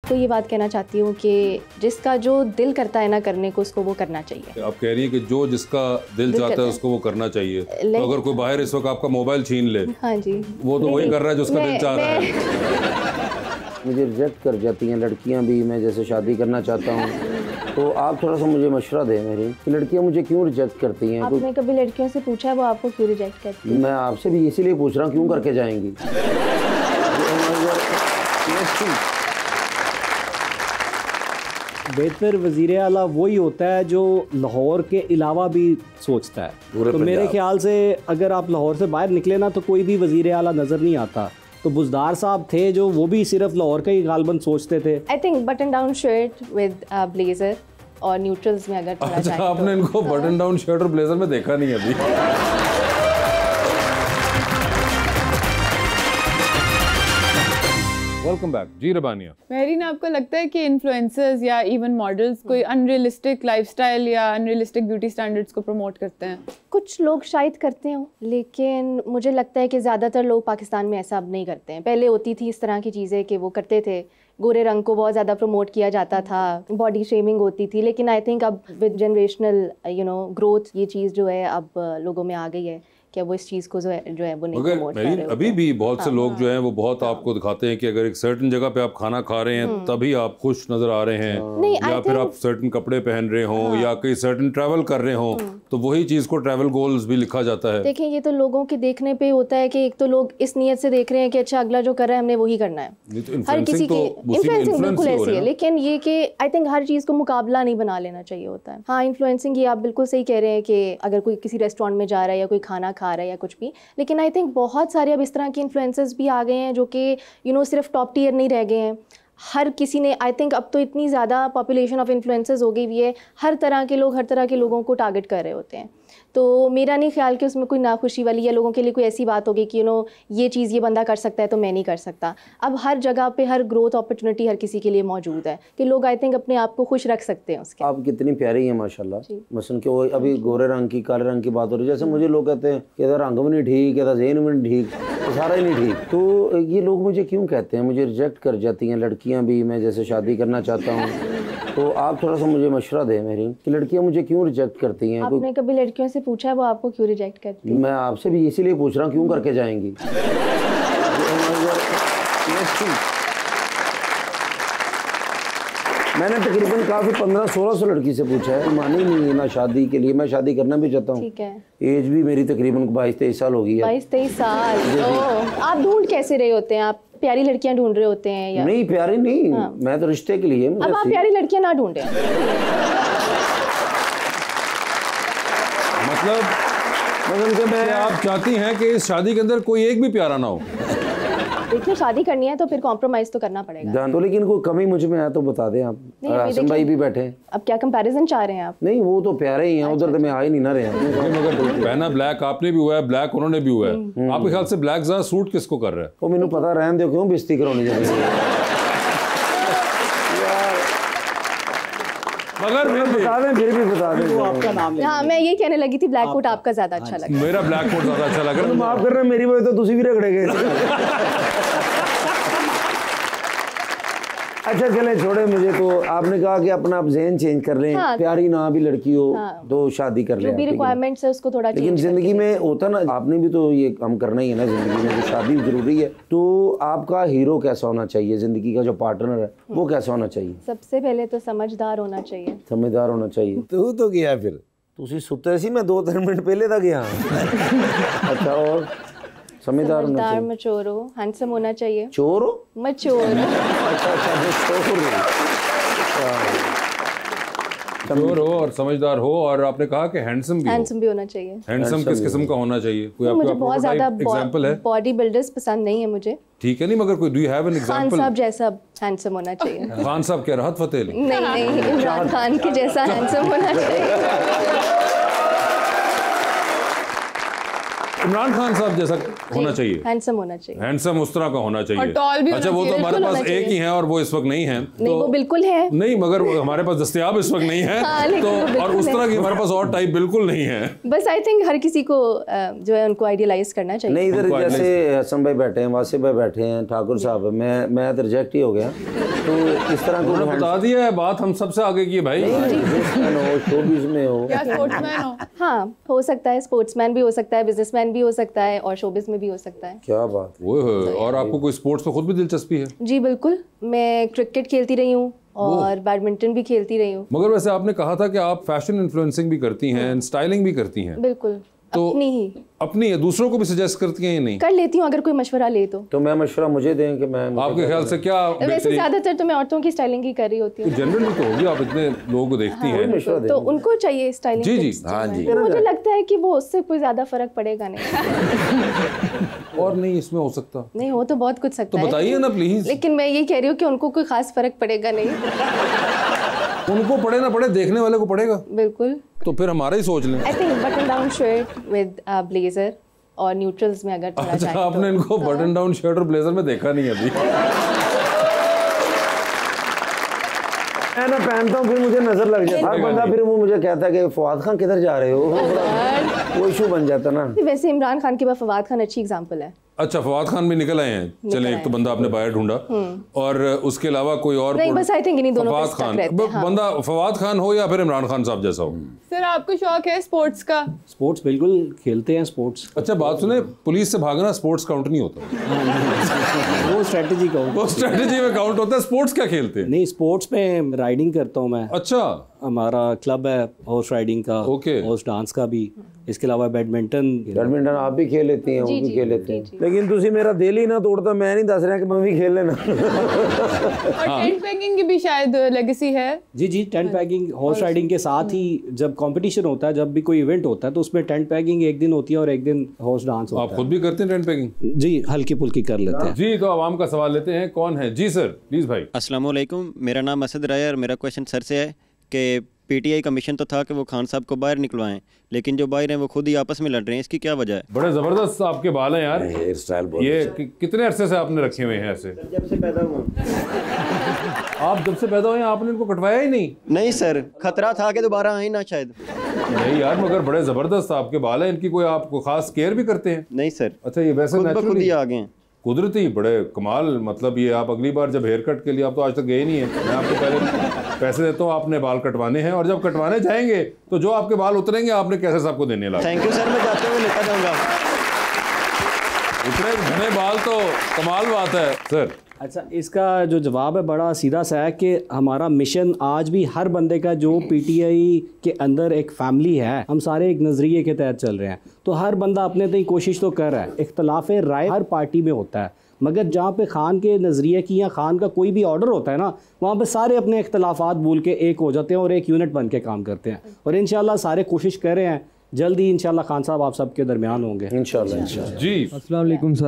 तो ये बात कहना चाहती हूँ कि जिसका जो दिल करता है ना करने को, उसको वो करना चाहिए। आप कह रही हैं कि जो जिसका दिल चाहता है उसको वो करना चाहिए। तो अगर कोई बाहर इस वक्त आपका मोबाइल छीन ले, हाँ जी, वो तो वही कर रहा है जो उसका दिल चाह रहा है। मुझे रिजेक्ट कर जाती हैं लड़कियां भी, मैं जैसे शादी करना चाहता हूँ, तो आप थोड़ा सा मुझे मशवरा दें मेरी कि लड़कियां मुझे क्यों रिजेक्ट करती हैं। आपने कभी लड़कियों से पूछा है वो आपको क्यों रिजेक्ट करती है? मैं आपसे भी इसीलिए पूछ रहा हूँ, क्यों करके जाएंगी? बेहतर वज़ीर आला वही होता है जो लाहौर के अलावा भी सोचता है। तो मेरे ख्याल से अगर आप लाहौर से बाहर निकले ना तो कोई भी वज़ीर आला नज़र नहीं आता। तो बुज़दार साहब थे जो वो भी सिर्फ लाहौर का ही गालबन सोचते थे। I think button down shirt with blazer और न्यूट्रल्स में अगर थोड़ा अच्छा, आपने इनको बटन डाउन शर्ट और ब्लेजर में देखा नहीं अभी। वेलकम बैक जी रबानिया। मेहरीन, आपको लगता है कि इन्फ्लुएंसर्स या इवन मॉडल्स कोई अनरियलिस्टिक लाइफस्टाइल या अनरियलिस्टिक ब्यूटी स्टैंडर्ड्स को प्रमोट करते हैं? कुछ लोग शायद करते हो, लेकिन मुझे लगता है कि ज़्यादातर लोग पाकिस्तान में ऐसा अब नहीं करते हैं। पहले होती थी इस तरह की चीज़ें कि वो करते थे, गोरे रंग को बहुत ज़्यादा प्रमोट किया जाता था, बॉडी शेमिंग होती थी। लेकिन आई थिंक अब विद जनरेशनल ग्रोथ ये चीज़ जो है अब लोगों में आ गई है कि वो इस चीज़ को जो है वो नहीं प्रमोट कर रहे। अभी भी बहुत से लोग जो हैं वो बहुत आपको दिखाते हैं कि अगर एक सर्टेन जगह पे आप खाना खा रहे हैं तभी आप खुश नजर आ रहे हैं, या फिर आप सर्टेन कपड़े पहन रहे हों या कहीं सर्टेन ट्रैवल कर रहे हों, तो वही चीज़ को ट्रैवल गोल्स भी लिखा जाता है। देखिए, ये तो लोगों के देखने पे होता है कि एक तो लोग इस नियत से देख रहे हैं कि अच्छा अगला जो कर रहा है हमने वही करना है। हर किसी की इन्फ्लुएंसिंग बिल्कुल ऐसी है, लेकिन ये कि आई थिंक हर चीज़ को मुकाबला नहीं बना लेना चाहिए होता है। हाँ, इन्फ्लुएंसिंग ये आप बिल्कुल सही कह रहे हैं कि अगर कोई किसी रेस्टोरेंट में जा रहा है या कोई खाना खा रहा है या कुछ भी, लेकिन आई थिंक बहुत सारे अब इस तरह के इन्फ्लुएंसर्स भी आ गए हैं जो कि सिर्फ टॉप टियर नहीं रह गए हैं। हर किसी ने, आई थिंक अब तो इतनी ज़्यादा पॉपुलेशन ऑफ इन्फ्लुएंसर्स हो गई हुई है, हर तरह के लोग हर तरह के लोगों को टारगेट कर रहे होते हैं। तो मेरा नहीं ख्याल कि उसमें कोई नाखुशी वाली या लोगों के लिए कोई ऐसी बात होगी कि ये चीज़ ये बंदा कर सकता है तो मैं नहीं कर सकता। अब हर जगह पे हर ग्रोथ अपॉर्चुनिटी हर किसी के लिए मौजूद है कि लोग आई थिंक अपने आप को खुश रख सकते हैं उसके। आप कितनी प्यारी हैं माशाल्लाह। मसलन कि वो अभी गोरे रंग की काले रंग की बात हो रही है, जैसे मुझे लोग कहते हैं कि रंग भी नहीं ठीक, कहता ज़हन भी नहीं ठीक, तो सारा ही नहीं ठीक। तो ये लोग मुझे क्यों कहते हैं, मुझे रिजेक्ट कर जाती हैं लड़कियाँ भी, मैं जैसे शादी करना चाहता हूँ, तो आप थोड़ा सा मुझे मशवरा दें मेरी कि लड़कियां मुझे क्यों रिजेक्ट करती हैं। आपने कभी लड़कियों से पूछा है वो आपको क्यों रिजेक्ट करती हैं? मैं आपसे भी इसीलिए पूछ रहा हूँ, क्यों करके जाएंगी? मैंने तकरीबन काफ़ी 1500-1600 लड़की से पूछा है, मानी नहीं है ना शादी के लिए। मैं शादी करना भी चाहता हूँ, ठीक है, एज भी मेरी तकरीबन 22-23 साल हो गई है। 22-23 साल। आप ढूंढ कैसे रहे होते हैं? आप प्यारी लड़कियां ढूंढ रहे होते हैं या नहीं? प्यारी नहीं, मैं तो रिश्ते के लिए। अब आप प्यारी लड़कियां ना ढूंढें। मतलब आप चाहती हैं कि इस शादी के अंदर कोई एक भी प्यारा ना हो? देखिए, शादी करनी है तो फिर कॉम्प्रोमाइज तो करना पड़ेगा। तो लेकिन कोई कमी मुझ में है तो बता दें आप। हसन भाई भी बैठे हैं। अब क्या कंपैरिजन चाह रहे हैं आप? नहीं, वो तो प्यारे ही हैं, उधर तो मैं आ ही नहीं ना रहे हैं। मगर पहना ब्लैक आपने भी हुआ है, ब्लैक उन्होंने भी हुआ है। आपके ख्याल से ब्लैक ज़्यादा सूट किसको कर रहा है? वो मैंने पता, रहने दो, क्यों बेइज्जती करानी चाहिए। मगर बता दें, फिर भी बता दें वो आपका नाम ले। हाँ, मैं यही कहने लगी थी, ब्लैक कोट आपका ज्यादा अच्छा लगा। मेरा ब्लैक कोट ज्यादा अच्छा लग रहा है। माफ कर रहे हैं, मेरी वजह तो तुसी भी रगड़े गए। अच्छा चले छोड़े मुझे। तो आपने कहा कि अपना आप ज़हन चेंज कर लें, प्यारी ना भी लड़की हो तो शादी कर लें, जो भी रिक्वायरमेंट्स है उसको थोड़ा। लेकिन जिंदगी में होता ना, आपने भी तो ये काम करना ही है ना जिंदगी में, तो शादी जरूरी है। तो आपका हीरो कैसा होना चाहिए, जिंदगी का जो पार्टनर है वो कैसा होना चाहिए? सबसे पहले तो समझदार होना चाहिए। समझदार होना चाहिए। तू तो गया फिर तुसी सुते सी, मैं 2-3 मिनट पहले तक गया। अच्छा, और समझदार मचोर हो, हैंडसम होना चाहिए। चोर हो? मचोर। चोर हो और समझदार हो, और आपने कहा कि हैंडसम भी होना चाहिए। हैंडसम किस किस्म का होना चाहिए? कोई मुझे बहुत ज्यादा एग्जांपल है? बॉडी बिल्डर्स पसंद नहीं है मुझे। ठीक है, नहीं मगर कोई do you have an example? Khan साहब जैसा हैंडसम होना चाहिए। खान साहब क्या, राहत फतेह अली? नहीं, इमरान खान के जैसा हैंडसम होना चाहिए। इमरान खान साहब जैसा होना चाहिए, हैंडसम होना चाहिए, हैंडसम उस तरह का होना चाहिए। और टॉल भी अच्छा, वो तो हमारे पास एक ही है और वो इस वक्त नहीं है। नहीं, वो बिल्कुल है। नहीं, मगर हमारे पास दस्तयाब इस वक्त नहीं है। तो और उस तरह की हमारे पास और टाइप बिल्कुल नहीं है। बस आई थिंक हर किसी को जो है उनको आइडियलाइज करना चाहिए। नहीं, इधर जैसे हसन भाई बैठे हैं, वासिफ भाई बैठे हैं, ठाकुर साहब, मैं तो रिजेक्ट ही हो गया। तो इस तरह को बता दिया है, बात हम सबसे आगे की है भाई। शोबिज़ में हो या स्पोर्ट्समैन हो। हाँ, हो सकता है, स्पोर्ट्समैन भी हो सकता है, बिजनेसमैन भी हो सकता है और शोबिज़ में भी हो सकता है। क्या बात। वो और आपको कोई स्पोर्ट्स में खुद भी दिलचस्पी है? जी बिल्कुल, मैं क्रिकेट खेलती रही हूँ और बैडमिंटन भी खेलती रही हूँ। मगर वैसे आपने कहा था कि आप फैशन इन्फ्लुएंसिंग भी करती हैं, स्टाइलिंग भी करती हैं। बिल्कुल, तो अपनी है, दूसरों को भी सजेस्ट करती हैं या नहीं? कर लेती हूँ अगर कोई मशवरा ले तो मैं मशवरा मुझे दें कि मैं आपके ख्याल से क्या? वैसे ज्यादातर तो मैं औरतों की स्टाइलिंग ही कर रही होती हूँ। जनरली तो होगी, आप इतने लोगों को देखती हैं तो उनको चाहिए स्टाइलिंग। जी जी, हाँ जी। मुझे लगता है कि वो उससे कोई ज्यादा फर्क पड़ेगा नहीं। और नहीं इसमें हो सकता? नहीं, हो तो बहुत कुछ सकता है। तो बताइए ना प्लीज। लेकिन मैं ये कह रही हूँ कि उनको कोई खास फर्क पड़ेगा नहीं। उनको पड़े ना पड़े, देखने वाले को पड़ेगा। बिल्कुल। तो फिर हमारा ही सोच लें। I think button down shirt with blazer और न्यूट्रल्स में अगर थोड़ा अच्छा, आपने इनको बटन डाउन शर्ट और ब्लेजर में देखा नहीं अभी? मैं ना पहनता हूँ फिर मुझे नजर लग जाता है बंदा, फिर वो मुझे कहता है कि फवाद खान किधर जा रहे हो, वो इशू बन जाता ना। वैसे इमरान खान के बाद फवाद खान अच्छी एग्जांपल है। अच्छा, फवाद खान भी निकल आए हैं। चले, एक तो बंदा आपने बाहर ढूंढा और उसके अलावा कोई और नहीं, बस आई थिंक इन्हीं दोनों फवाद खान बंदा फवाद खान हो या फिर इमरान खान साहब जैसा हो। सर, आपको शौक है स्पोर्ट्स का? स्पोर्ट्स बिल्कुल खेलते हैं, स्पोर्ट्स। अच्छा, बात सुने, पुलिस से भागना स्पोर्ट्स काउंट नहीं होता? वो स्ट्रेटजी का, वो स्ट्रेटजी में काउंट होता है। स्पोर्ट्स क्या खेलते हैं? नहीं, स्पोर्ट्स में राइडिंग करता हूँ मैं। अच्छा, हमारा क्लब है हॉर्स राइडिंग का, हॉर्स डांस का भी। इसके अलावा बैडमिंटन आप भी खेल लेती हैं, वो भी खेल लेते हैं। लेकिन तुसी मेरा दिल ही ना तोड़ता, मैं नहीं दस रहा कि मैं भी खेल लेना। और टेंट पैकिंग की भी शायद लेगेसी है। जी जी, टेंट पैकिंग हॉर्स राइडिंग के साथ ही जब कंपटीशन होता है, जब भी कोई इवेंट होता है तो उसमें टेंट पैकिंग एक दिन होती है और एक दिन हॉर्स डांस होता है। आप खुद भी करते हैं टेंट पैकिंग? जी, हल्की फुल्की कर लेते हैं। जी, तो आवाम का सवाल लेते हैं। कौन है? जी सर, प्लीज भाई। अस्सलाम वालेकुम, मेरा नाम असद राय है और मेरा क्वेश्चन सर से है कि पीटीआई का मिशन तो था कि वो खान साहब को बाहर निकलवाएं, लेकिन जो बाहर हैं वो खुद ही आपस में लड़ रहे हैं, इसकी क्या वजह है? बड़े जबरदस्त आपके बाल हैं यार, हेयर स्टाइल। ये कितने अरसे से आपने रखे हुए हैं ऐसे? जब से पैदा हुआ। आप जब से पैदा हुए आपने इनको कटवाया ही नहीं? नहीं सर, खतरा था कि दोबारा आए ना शायद। नहीं यार, मगर बड़े जबरदस्त आपके बाल हैं। इनकी कोई आपको खास केयर भी करते हैं? नहीं सर। अच्छा, ये वैसे खुद ही आ गए हैं, कुदरती? बड़े कमाल। मतलब ये आप अगली बार जब हेयर कट के लिए, आप तो आज तक गए नहीं है, मैं आपको पहले पैसे देता हूँ, आपने बाल कटवाने हैं और जब कटवाने जाएंगे तो जो आपके बाल उतरेंगे आपने कैसे साहब को देने लगा। थैंक यू सर, मैं जाते हुए लेता जाऊंगा। उतरे घने बाल तो कमाल बात है सर। अच्छा, इसका जो जवाब है बड़ा सीधा सा है कि हमारा मिशन आज भी हर बंदे का जो पीटीआई के अंदर एक फैमिली है, हम सारे एक नज़रिए के तहत चल रहे हैं। तो हर बंदा अपने तक कोशिश तो कर रहा है। इख्तलाफ राय हर पार्टी में होता है, मगर जहाँ पे खान के नज़रिए की या खान का कोई भी ऑर्डर होता है ना, वहाँ पे सारे अपने इख्तलाफात भूल के एक हो जाते हैं और एक यूनिट बन के काम करते हैं। और इंशाल्लाह सारे कोशिश कर रहे हैं, जल्दी इंशाल्लाह खान साहब आप सबके दरमियान होंगे इंशाल्लाह। जी, अस्सलाम वालेकुम सर।